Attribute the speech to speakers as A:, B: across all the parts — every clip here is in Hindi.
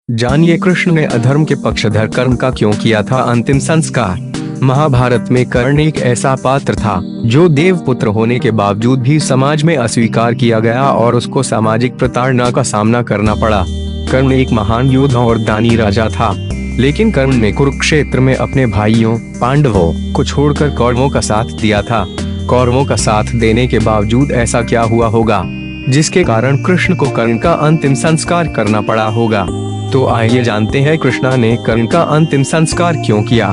A: जानिए कृष्ण ने अधर्म के पक्षधर कर्ण का क्यों किया था अंतिम संस्कार। महाभारत में कर्ण एक ऐसा पात्र था जो देवपुत्र होने के बावजूद भी समाज में अस्वीकार किया गया और उसको सामाजिक प्रताड़ना का सामना करना पड़ा। कर्ण एक महान योद्धा और दानी राजा था, लेकिन कर्ण ने कुरुक्षेत्र में अपने भाइयों पांडवों को छोड़कर कौरवों का साथ दिया था। कौरवों का साथ देने के बावजूद ऐसा क्या हुआ होगा जिसके कारण कृष्ण को कर्ण का अंतिम संस्कार करना पड़ा होगा। तो आइए जानते हैं कृष्णा ने कर्ण का अंतिम संस्कार क्यों किया।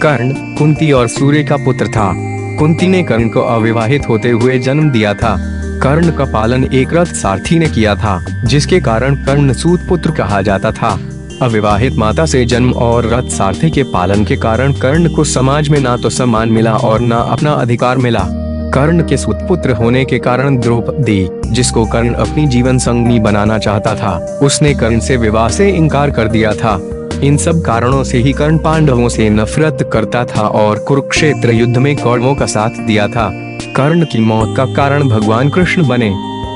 A: कर्ण कुंती और सूर्य का पुत्र था। कुंती ने कर्ण को अविवाहित होते हुए जन्म दिया था। कर्ण का पालन एक रथ सारथी ने किया था, जिसके कारण कर्ण सूत पुत्र कहा जाता था। अविवाहित माता से जन्म और रथ सारथी के पालन के कारण कर्ण को समाज में ना तो सम्मान मिला और ना अपना अधिकार मिला। कर्ण के सुतपुत्र होने के कारण द्रौपदी, जिसको कर्ण अपनी जीवन संगनी बनाना चाहता था, उसने कर्ण से विवाह से इनकार कर दिया था। इन सब कारणों से ही कर्ण पांडवों से नफरत करता था और कुरुक्षेत्र युद्ध में कौरवों का साथ दिया था। कर्ण की मौत का कारण भगवान कृष्ण बने।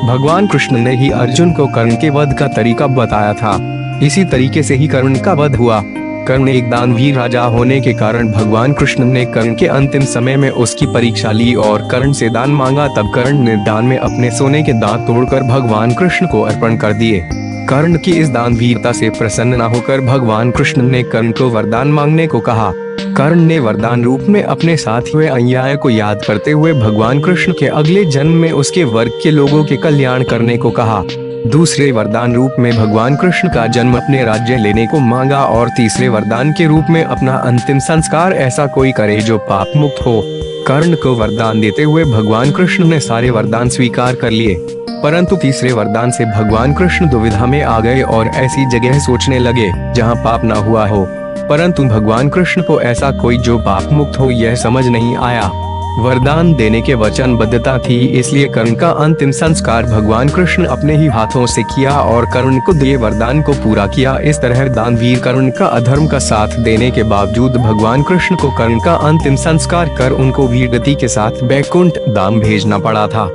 A: भगवान कृष्ण ने ही अर्जुन को कर्ण के वध का तरीका बताया था। इसी तरीके से ही कर्ण का वध हुआ। कर्ण एक दानवीर राजा होने के कारण भगवान कृष्ण ने कर्ण के अंतिम समय में उसकी परीक्षा ली और कर्ण से दान मांगा। तब कर्ण ने दान में अपने सोने के दांत तोड़कर भगवान कृष्ण को अर्पण कर दिए। कर्ण की इस दानवीरता से प्रसन्न न होकर भगवान कृष्ण ने कर्ण को वरदान मांगने को कहा। कर्ण ने वरदान रूप में अपने साथ हुए अन्याय को याद करते हुए भगवान कृष्ण के अगले जन्म में उसके वर्ग के लोगों के कल्याण करने को कहा। दूसरे वरदान रूप में भगवान कृष्ण का जन्म अपने राज्य लेने को मांगा और तीसरे वरदान के रूप में अपना अंतिम संस्कार ऐसा कोई करे जो पाप मुक्त हो। कर्ण को वरदान देते हुए भगवान कृष्ण ने सारे वरदान स्वीकार कर लिए, परंतु तीसरे वरदान से भगवान कृष्ण दुविधा में आ गए और ऐसी जगह सोचने लगे जहां पाप ना हुआ हो। परंतु भगवान कृष्ण को ऐसा कोई जो पाप मुक्त हो यह समझ नहीं आया। वरदान देने के वचनबद्धता थी, इसलिए कर्ण का अंतिम संस्कार भगवान कृष्ण अपने ही हाथों से किया और कर्ण को दिए वरदान को पूरा किया। इस तरह दानवीर कर्ण का अधर्म का साथ देने के बावजूद भगवान कृष्ण को कर्ण का अंतिम संस्कार कर उनको वीरगति के साथ बैकुंठ धाम भेजना पड़ा था।